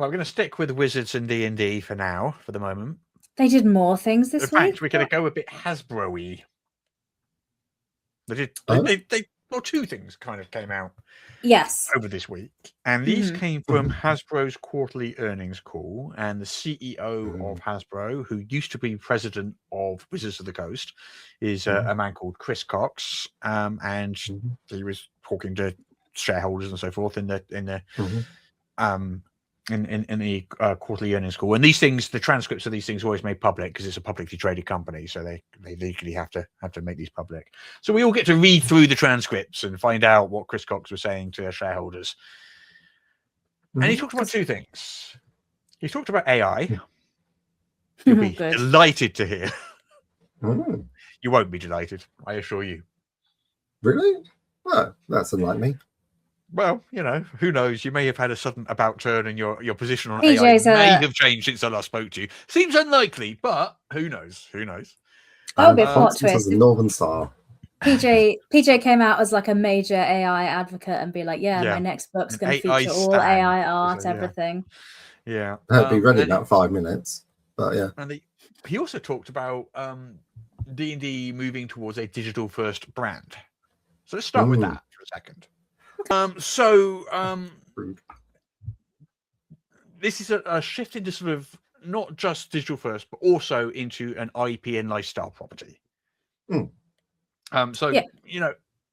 Well, we're going to stick with Wizards and D&D for now, for the moment. They did more things this week. In week. fact, we're going to go a bit Hasbro-y. They did. Well, two things kind of came out. Yes. Over this week, and these came from Hasbro's quarterly earnings call, and the CEO of Hasbro, who used to be president of Wizards of the Coast, is a man called Chris Cox, and he was talking to shareholders and so forth in the quarterly earnings call. And these things, the transcripts of these things, are always made public because it's a publicly traded company, so they legally have to make these public. So we all get to read through the transcripts and find out what Chris Cox was saying to shareholders. And he talked about two things. He talked about AI. You'll be delighted to hear. You won't be delighted, I assure you. Really? Well, that's enlightening. Well, who knows? You may have had a sudden about turn, and your position on AI may have changed since I last spoke to you. Seems unlikely, but who knows? Who knows? Oh, be a plot twist. The Northern Star. PJ came out as like a major AI advocate and be like, my next book's going to feature all AI art, everything. Yeah. That'd be ready in about 5 minutes. But yeah. And he also talked about D&D moving towards a digital-first brand. So let's start with that for a second. This is a shift into sort of not just digital first, but also into an IP and lifestyle property. There've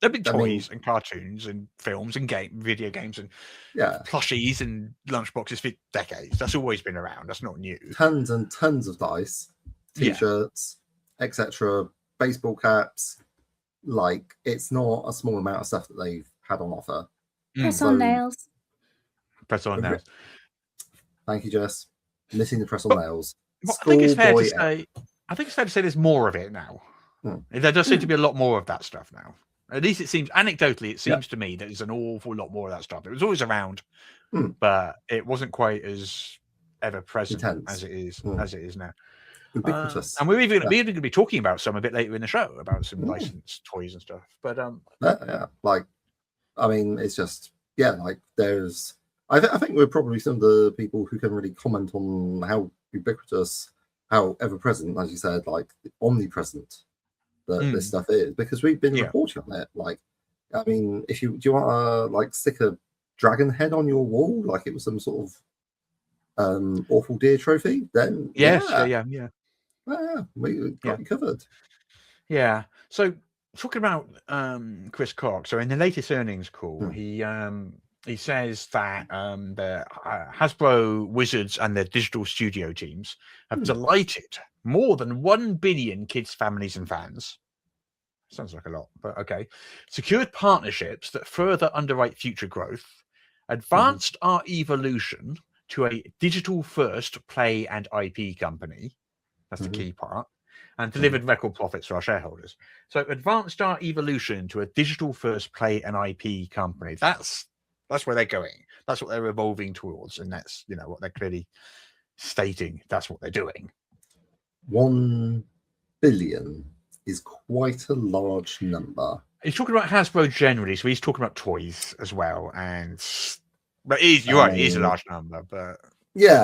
been toys and cartoons and films and video games and plushies and lunchboxes for decades. That's always been around. That's not new. Tons and tons of dice, t-shirts, etc. Baseball caps. Like, it's not a small amount of stuff that they've had on offer. Press on nails. Press on nails. Thank you, Jess. Missing the press on nails. I think it's fair to say there's more of it now. There does seem to be a lot more of that stuff now. At least it seems, anecdotally, it seems to me that there's an awful lot more of that stuff. It was always around, but it wasn't quite as ever present as it is now. And we're even going to be talking about some a bit later in the show about some licensed toys and stuff. But it's just there's. I think we're probably some of the people who can really comment on how ubiquitous, how ever present, as you said, like omnipresent that this stuff is, because we've been reporting on it. Like, if do you want to stick a dragon head on your wall, like it was some sort of awful deer trophy, then we got you covered. Yeah. So talking about Chris Cox, so in the latest earnings call, he says that the Hasbro Wizards and their digital studio teams have delighted more than 1 billion kids, families, and fans. Sounds like a lot, but okay. Secured partnerships that further underwrite future growth, advanced our evolution to a digital-first play and IP company. That's the key part. And delivered record profits for our shareholders. So advanced our evolution to a digital-first play and IP company. That's where they're going. That's what they're evolving towards. And that's, what they're clearly stating. That's what they're doing. 1 billion is quite a large number. He's talking about Hasbro generally, so he's talking about toys as well. But you're right, it is a large number. But it's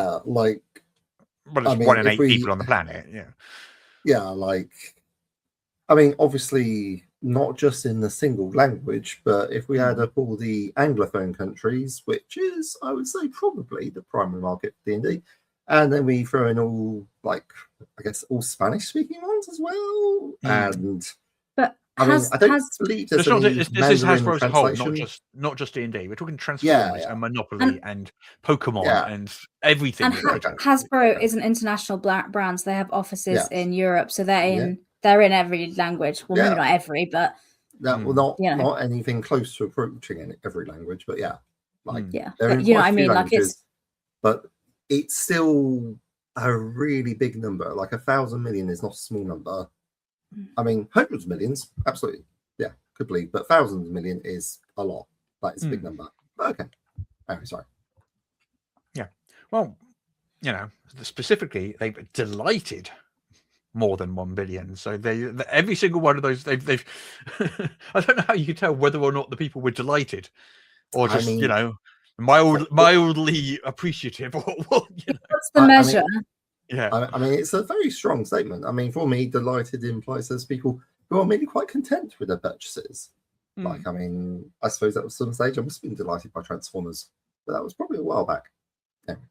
1 in 8 people on the planet. Obviously not just in the single language, but if we add up all the Anglophone countries, which is, I would say, probably the primary market for D&D, and then we throw in all, all Spanish-speaking ones as well, But I don't believe this is Hasbro as a whole, not just D&D. We're talking Transformers and Monopoly and Pokemon and everything. And Hasbro is an international brand, so they have offices in Europe, so they're in every language. Well, maybe not every, but not anything close to approaching every language, but but it's still a really big number. Like 1,000 million is not a small number. Hundreds of millions, absolutely, could believe, but thousands of million is a lot. That is a big number. But okay, sorry. Yeah, well, specifically, they've delighted more than 1 billion. So every single one of those, they've I don't know how you could tell whether or not the people were delighted, or just mildly appreciative. Well, you know. What's the measure? Yeah. I mean, it's a very strong statement. I mean, for me, delighted implies there's people who are maybe quite content with their purchases. Like, I mean, I suppose that was some stage I must have been delighted by Transformers, but that was probably a while back. Anyway,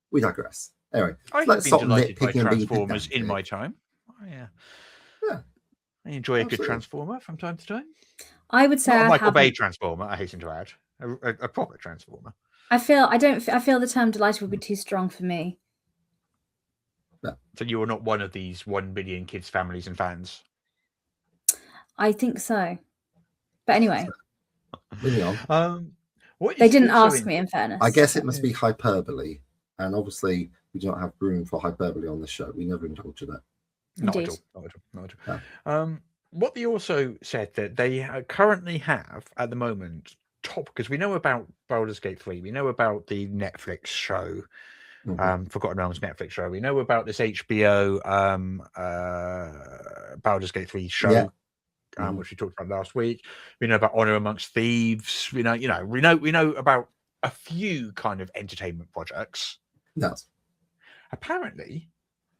we digress. Anyway, I've let's been stop delighted by nitpicking and being Transformers in pedantic. my time. Oh, yeah. Yeah. I enjoy a good Absolutely. Transformer from time to time. I would say Not a I Michael Bay haven't. Transformer, I hasten to add. A proper Transformer. I feel the term delighted would be too strong for me. So you are not one of these 1 billion kids, families, and fans. I think so. But anyway, Moving on. They didn't ask me, in fairness. I guess it must be hyperbole, and obviously we do not have room for hyperbole on this show. We never indulge in that. Not at all. What they also said that they currently have at the moment because we know about Baldur's Gate 3, we know about the Netflix show, Forgotten Realms Netflix show, we know about this HBO Baldur's Gate 3 show, which we talked about last week. We know about Honor Amongst Thieves. We know about a few kind of entertainment projects. Yes. Apparently,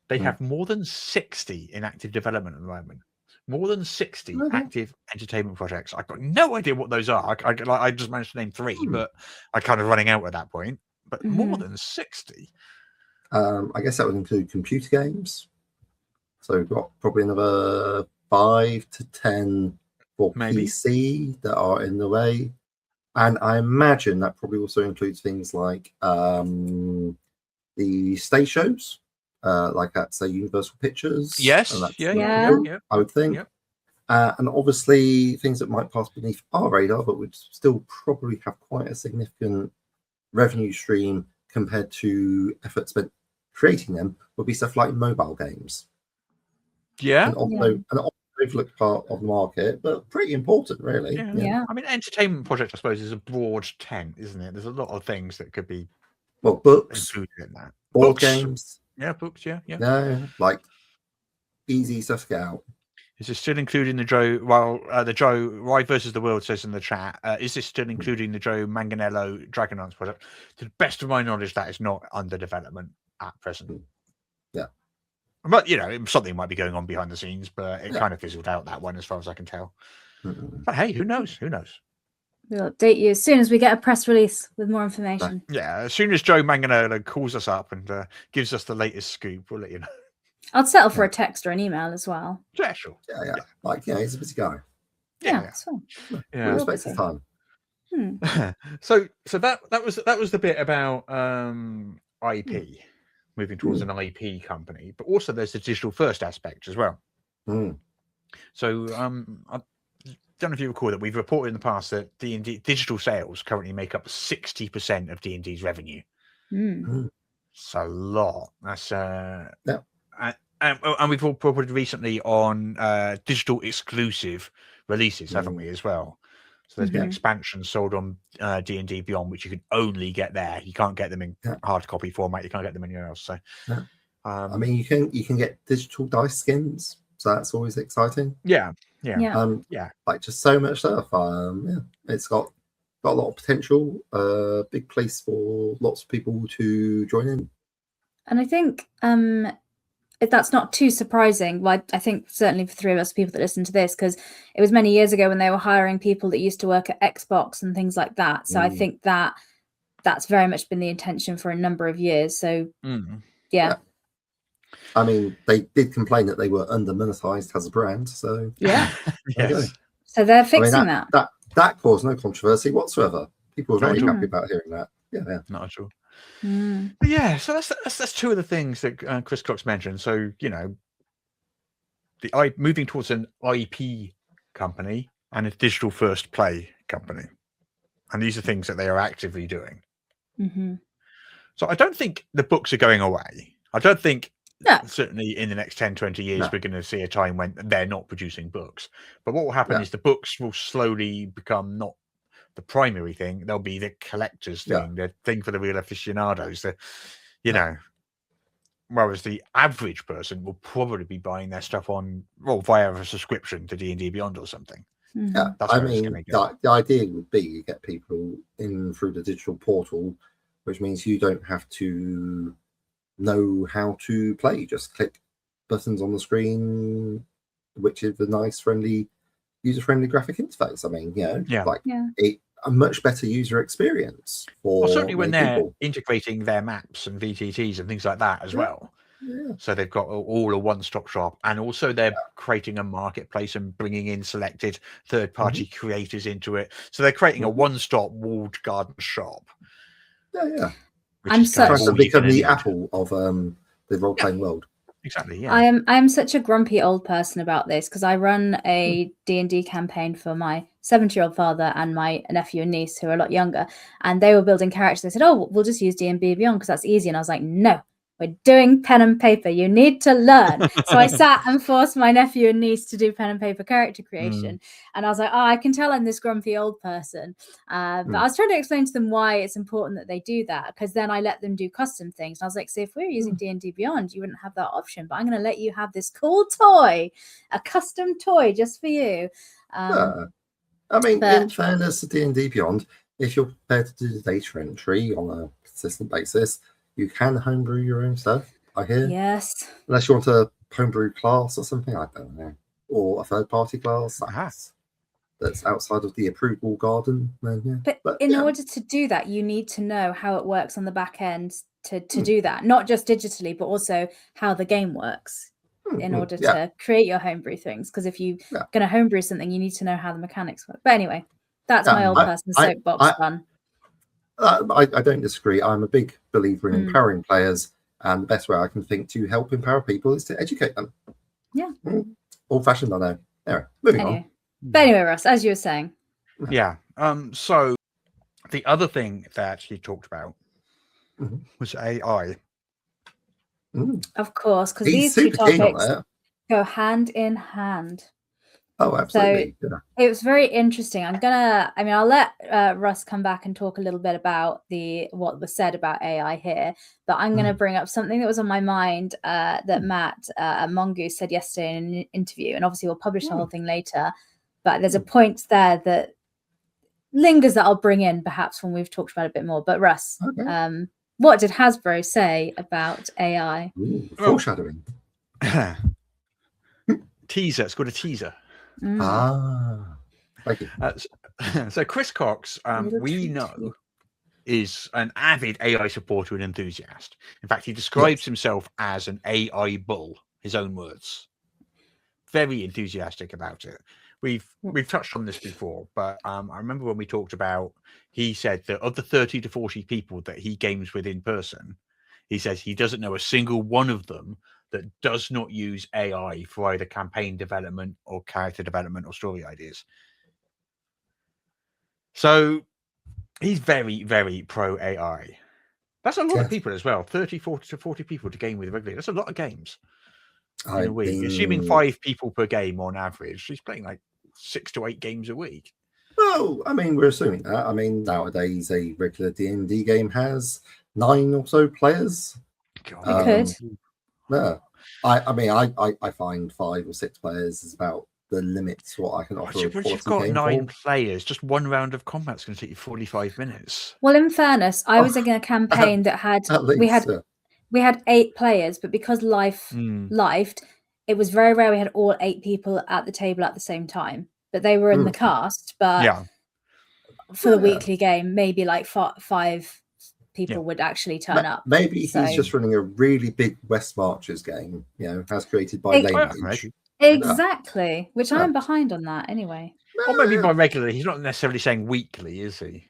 they have more than 60 in active development at the moment. More than 60 active entertainment projects. I've got no idea what those are. I just managed to name 3, but I'm kind of running out at that point. But more than 60. I guess that would include computer games. So we've got probably another 5 to 10 for PC that are in the way. And I imagine that probably also includes things like the stage shows. Like at, say, Universal Pictures. Yes, I would think. And obviously things that might pass beneath our radar, but would still probably have quite a significant revenue stream compared to effort spent creating them, would be stuff like mobile games. Yeah. An overlooked part of the market, but pretty important, really. Yeah. I mean, entertainment project, I suppose, is a broad tent, isn't it? There's a lot of things that could be books, included in that. Board games. Yeah, books, yeah. No, like easy stuff to get out. Is this still including the Joe? Well, the Joe Ride versus the World says in the chat. Is this still including the Joe Manganiello Dragonlance project? To the best of my knowledge, that is not under development at present. Yeah, but something might be going on behind the scenes, but it kind of fizzled out, that one, as far as I can tell. But hey, who knows? Who knows? We'll update you as soon as we get a press release with more information. Yeah, as soon as Joe Manganiello calls us up and gives us the latest scoop, we'll let you know. I'd settle for a text or an email as well. Yeah, sure. Yeah. Like, he's a busy guy. Yeah, that's fine. We respect his time. So that was the bit about IP, moving towards an IP company, but also there's the digital first aspect as well. So I don't know if you recall that we've reported in the past that D&D digital sales currently make up 60% of D&D's revenue. It's a lot. That's and we've all reported recently on digital exclusive releases, haven't we, as well? So there's been expansions sold on D&D Beyond, which you can only get there. You can't get them in hard copy format. You can't get them anywhere else. So, I mean, you can get digital dice skins, so that's always exciting. Yeah. Like just so much stuff. It's got a lot of potential. Big place for lots of people to join in. And I think that's not too surprising. Well, I think certainly for 3 of us people that listen to this, because it was many years ago when they were hiring people that used to work at Xbox and things like that. So I think that's very much been the intention for a number of years. So yeah. I mean, they did complain that they were under-monetized as a brand. So yeah, yes. So they're fixing that. That caused no controversy whatsoever. People were very happy about hearing that. Yeah. Not at all. But yeah, so that's 2 of the things that Chris Cox mentioned. So moving towards an IP company and a digital first play company, and these are things that they are actively doing. So I don't think the books are going away. I don't think certainly in the next 10-20 years we're going to see a time when they're not producing books. But what will happen is the books will slowly become not the primary thing. They'll be the collector's thing, the thing for the real aficionados. Whereas the average person will probably be buying their stuff via a subscription to D&D Beyond or something. Yeah, That's I where it's mean, gonna go. the idea would be you get people in through the digital portal, which means you don't have to know how to play. You just click buttons on the screen, which is a nice, friendly, user-friendly graphic interface. I mean, like a much better user experience for Well, certainly when many they're people. integrating their maps and VTTs and things like that as well. Yeah. So they've got all a one-stop shop, and also they're creating a marketplace and bringing in selected third-party creators into it. So they're creating a one-stop walled garden shop. Yeah. I'm trying to become the Apple of the role-playing world. Exactly. Yeah. I am such a grumpy old person about this because I run a D&D campaign for my 70-year-old father and my nephew and niece who are a lot younger, and they were building characters. They said, "Oh, we'll just use D&D Beyond because that's easy." And I was like, "No, we're doing pen and paper. You need to learn." So I sat and forced my nephew and niece to do pen and paper character creation. And I was like, "Oh, I can tell I'm this grumpy old person." But I was trying to explain to them why it's important that they do that, because then I let them do custom things. And I was like, "So if we're using D&D Beyond, you wouldn't have that option, but I'm going to let you have this cool toy, a custom toy just for you." I mean, in fairness to D&D Beyond, if you're prepared to do the data entry on a consistent basis, you can homebrew your own stuff, I hear. Yes. Unless you want a homebrew class or something, I don't know. Or a third-party class that's outside of the approval garden. Then, But in order to do that, you need to know how it works on the back end to do that. Not just digitally, but also how the game works in order to create your homebrew things. Because if you're going to homebrew something, you need to know how the mechanics work. But anyway, that's my old person soapbox done. I don't disagree. I'm a big believer in empowering players, and the best way I can think to help empower people is to educate them. Yeah. Old-fashioned, I know. Anyway, moving on. But anyway, Russ, as you were saying. Yeah. So the other thing that he talked about was AI. Of course, because these two topics go hand in hand. Oh, absolutely. So it was very interesting. I'll let Russ come back and talk a little bit about what was said about AI here, but I'm going to bring up something that was on my mind that Matt at Mongoose said yesterday in an interview, and obviously we'll publish the whole thing later, but there's a point there that lingers that I'll bring in perhaps when we've talked about it a bit more. But Russ, what did Hasbro say about AI? Foreshadowing. Teaser. It's called a teaser. Thank you. So Chris Cox, we know, is an avid AI supporter and enthusiast. In fact, he describes himself as an AI bull, his own words. Very enthusiastic about it. We've touched on this before, but I remember when we talked about, he said that of the 30 to 40 people that he games with in person, he says he doesn't know a single one of them that does not use AI for either campaign development or character development or story ideas. So he's very, very pro AI. That's a lot of people as well. 30, 40 to 40 people to game with regularly. That's a lot of games in a week. Assuming 5 people per game on average, he's playing like 6 to 8 games a week. Well, I mean, we're assuming that. I mean, nowadays a regular D&D game has 9 or so players. God. It could. Yeah. I find 5 or 6 players is about the limit to what I can offer. Once you've got 9 players, just one round of combat is going to take you 45 minutes. Well, in fairness, I was in a campaign that had we had 8 players, but because life lifed, it was very rare we had all 8 people at the table at the same time. But they were in the cast. But for the weekly game, maybe like 5 people would actually turn up. Maybe he's just running a really big West Marches game, as created by Lane. Exactly, which I'm behind on that anyway. Or maybe by regularly. He's not necessarily saying weekly, is he?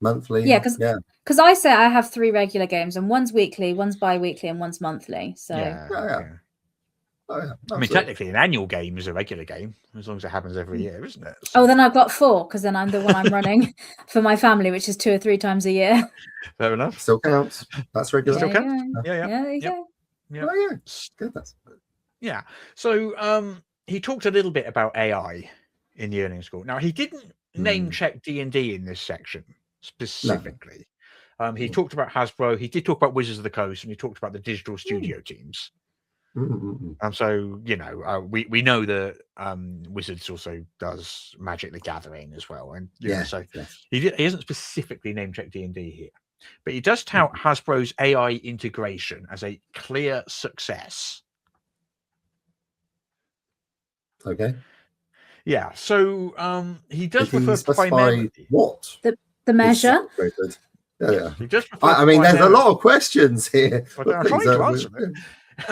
Monthly. Yeah, because I say I have 3 regular games, and one's weekly, one's bi-weekly, and one's monthly. So I mean, technically, an annual game is a regular game, as long as it happens every year, isn't it? So... Oh, then I've got 4, because then I'm the one I'm running for my family, which is 2 or 3 times a year. Fair enough. Still counts. That's regular. Still counts. Yeah, there you go. Goodness. Yeah. So he talked a little bit about AI in the earnings call. Now, he didn't name check D&D in this section specifically. No. He talked about Hasbro. He did talk about Wizards of the Coast, and he talked about the digital studio teams. So we know that Wizards also does Magic the Gathering as well, and so he hasn't specifically name checked D&D here, but he does tout Hasbro's AI integration as a clear success. Okay. Yeah. So he does Did he refer specify primarily what the measure. Yeah. He does. I mean, there's a lot of questions here. But I'm trying to answer it.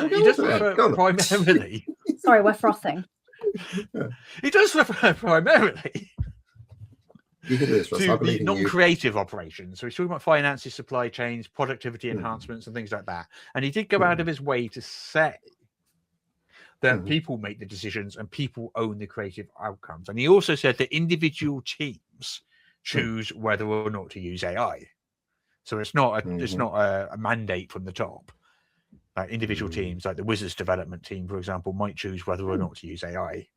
He does refer primarily. Sorry, we're frothing. He does refer primarily you can do this, Russ. to the non-creative operations. So he's talking about finances, supply chains, productivity enhancements, and things like that. And he did go out of his way to say that people make the decisions and people own the creative outcomes. And he also said that individual teams choose whether or not to use AI. So it's not a mandate from the top. Like individual teams, like the Wizards development team, for example, might choose whether or not to use AI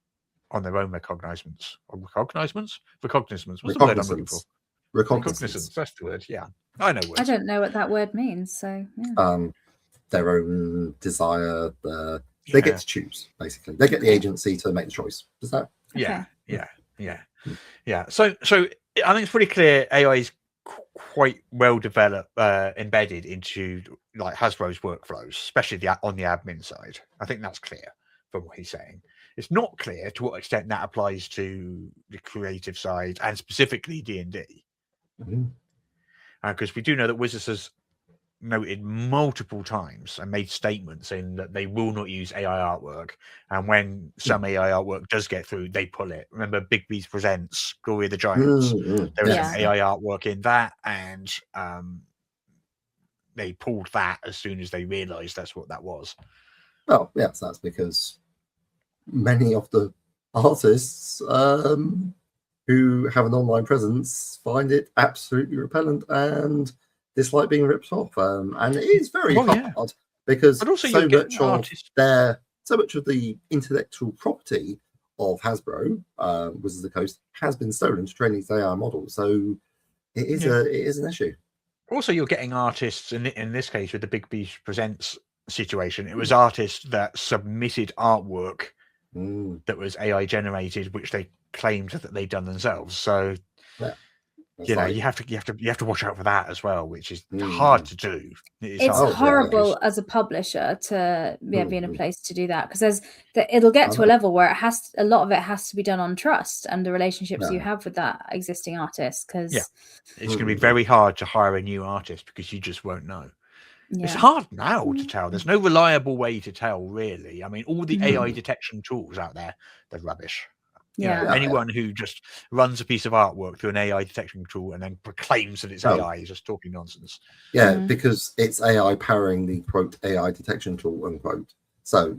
on their own recognizements. Recognizements? What's the word I'm looking for? Recognizance. That's the word. Yeah, I know words. I don't know what that word means. So yeah. Their own desire. They get to choose. Basically, they get the agency to make the choice. Does that? Yeah. So I think it's pretty clear AI is quite well developed, embedded into like Hasbro's workflows, especially on the admin side. I think that's clear from what he's saying. It's not clear to what extent that applies to the creative side and specifically D&D, because we do know that Wizards has noted multiple times and made statements saying that they will not use AI artwork, and when some AI artwork does get through, they pull it. Remember Big Beast Presents Glory of the Giants? There was an AI artwork in that, and they pulled that as soon as they realized that's what that was. Well, yes, that's because many of the artists who have an online presence find it absolutely repellent and dislike being ripped off, and it is very hard because so much of the intellectual property of Hasbro, Wizards of the Coast, has been stolen to train these AI models. So it is an issue. Also, you're getting artists in this case with the Big Beast Presents situation. It was artists that submitted artwork that was AI generated, which they claimed that they'd done themselves. So you have to watch out for that as well, which is hard to do. It's horrible as a publisher to be in a place to do that, because it'll get to a level where a lot of it has to be done on trust and the relationships you have with that existing artist. Because it's going to be very hard to hire a new artist because you just won't know. It's hard now to tell. There's no reliable way to tell, really. I mean, all the AI detection tools out there, they're rubbish. Anyone who just runs a piece of artwork through an AI detection tool and then proclaims that it's AI is just talking nonsense. Because it's AI powering the quote AI detection tool unquote. So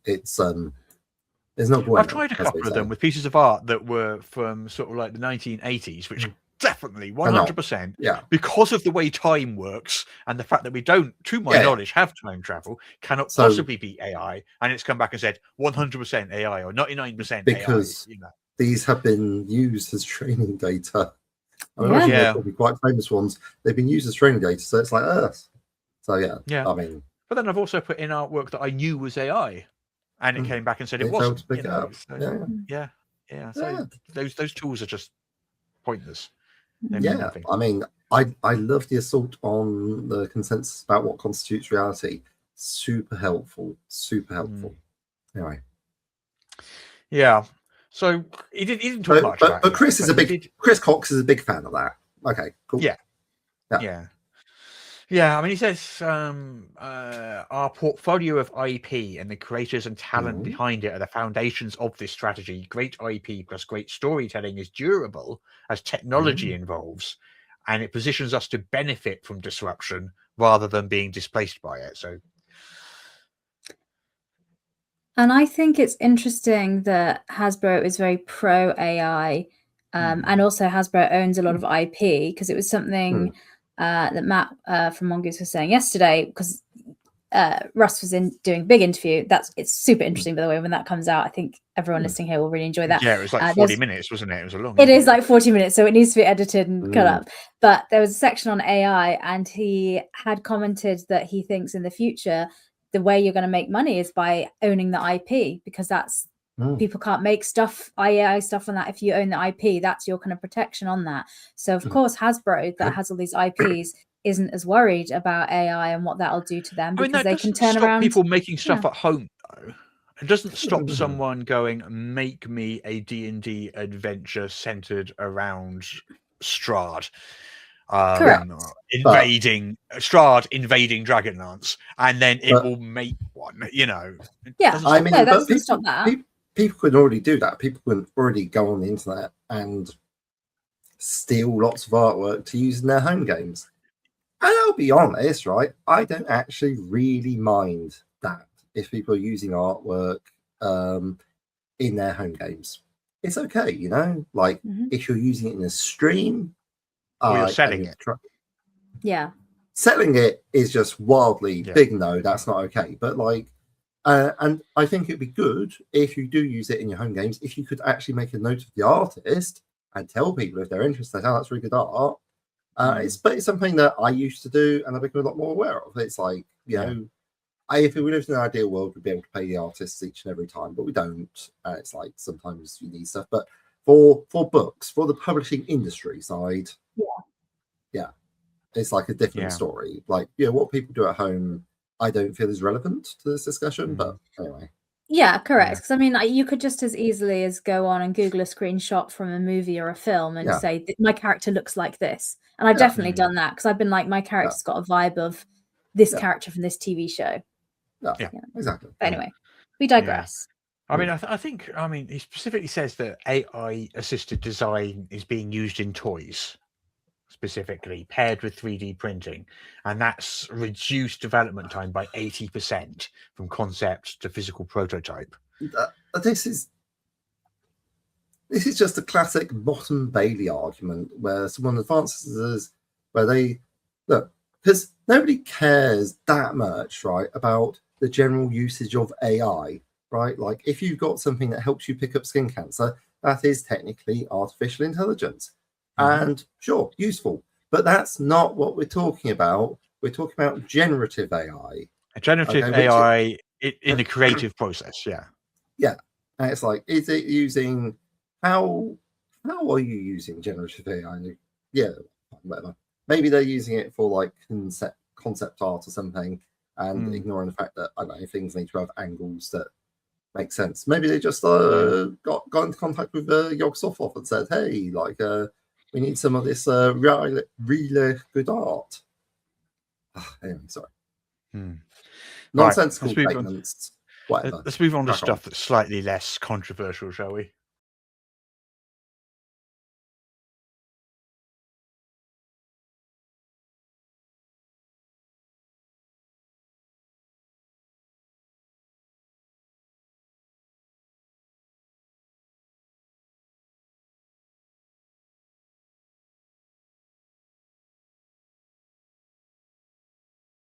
it's there's no point. I've tried a couple of them with pieces of art that were from sort of like the 1980s, which definitely 100%, because of the way time works and the fact that we don't, to my knowledge, have time travel, cannot possibly be AI, and it's come back and said 100% AI or 99% because AI. These have been used as training data. I mean, they're probably quite famous ones. They've been used as training data, so it's like Earth. So I mean, but then I've also put in artwork that I knew was AI, and it came back and said it wasn't. So those tools are just pointless. I mean, I love the assault on the consensus about what constitutes reality. Super helpful. Anyway. Yeah. So he didn't talk much about it. But Chris Cox is a big fan of that. Okay, cool. Yeah, I mean, he says our portfolio of IP and the creators and talent behind it are the foundations of this strategy. Great IP plus great storytelling is durable as technology evolves, and it positions us to benefit from disruption rather than being displaced by it. So, and I think it's interesting that Hasbro is very pro AI, and also Hasbro owns a lot of IP, because it was something that Matt from Mongoose was saying yesterday, because Russ was doing a big interview. It's super interesting, by the way, when that comes out. I think everyone listening here will really enjoy that. Yeah, it was like 40 minutes, wasn't it? It was a long. It is like 40 minutes, so it needs to be edited and cut up. But there was a section on AI, and he had commented that he thinks in the future the way you're going to make money is by owning the IP, because that's people can't make stuff, AI stuff on that. If you own the IP, that's your kind of protection on that. So of course, Hasbro, that has all these IPs, isn't as worried about AI and what that'll do to them, because they can turn stop around. people making stuff at home, though. It doesn't stop someone going, make me a D&D adventure centered around Strahd. Invading Dragonlance, and then it will make one, you know. I mean, that doesn't stop that. People could already do that. People could already go on the internet and steal lots of artwork to use in their home games. And I'll be honest, right? I don't actually really mind that if people are using artwork in their home games. It's okay, you know? Like, if you're using it in a stream, or you're selling it. Selling it is just wildly big no, that's not okay. But like, and I think it'd be good if you do use it in your home games, if you could actually make a note of the artist and tell people if they're interested, oh, that's really good art. It's something that I used to do and I've become a lot more aware of. It's like, you know, if we lived in an ideal world, we'd be able to pay the artists each and every time, but we don't. It's like sometimes you need stuff. But for books, for the publishing industry side, it's like a different story. Like, what people do at home, I don't feel is relevant to this discussion, but anyway. Yeah, correct. Because I mean, you could just as easily as go on and Google a screenshot from a movie or a film and say, my character looks like this. And I've definitely done that, because I've been like, my character's got a vibe of this character from this TV show. Yeah, exactly. But anyway, we digress. I mean, I think he specifically says that AI assisted design is being used in toys, specifically paired with 3D printing, and that's reduced development time by 80% from concept to physical prototype. This is just a classic Bottom Bailey argument, where someone advances where they look, because nobody cares that much, right, about the general usage of AI, right? Like, if you've got something that helps you pick up skin cancer, that is technically artificial intelligence. And sure, useful, but that's not what we're talking about. We're talking about generative AI. AI in the creative process, and it's like, is it using how are you using generative AI? Whatever. Maybe they're using it for like concept art or something, and ignoring the fact that, I don't know, things need to have angles that make sense. Maybe they just got into contact with Yog Sothoth and said, hey, like, we need some of this really good art. Anyway, sorry. Nonsensical statements. Whatever. Let's move on to stuff that's slightly less controversial, shall we?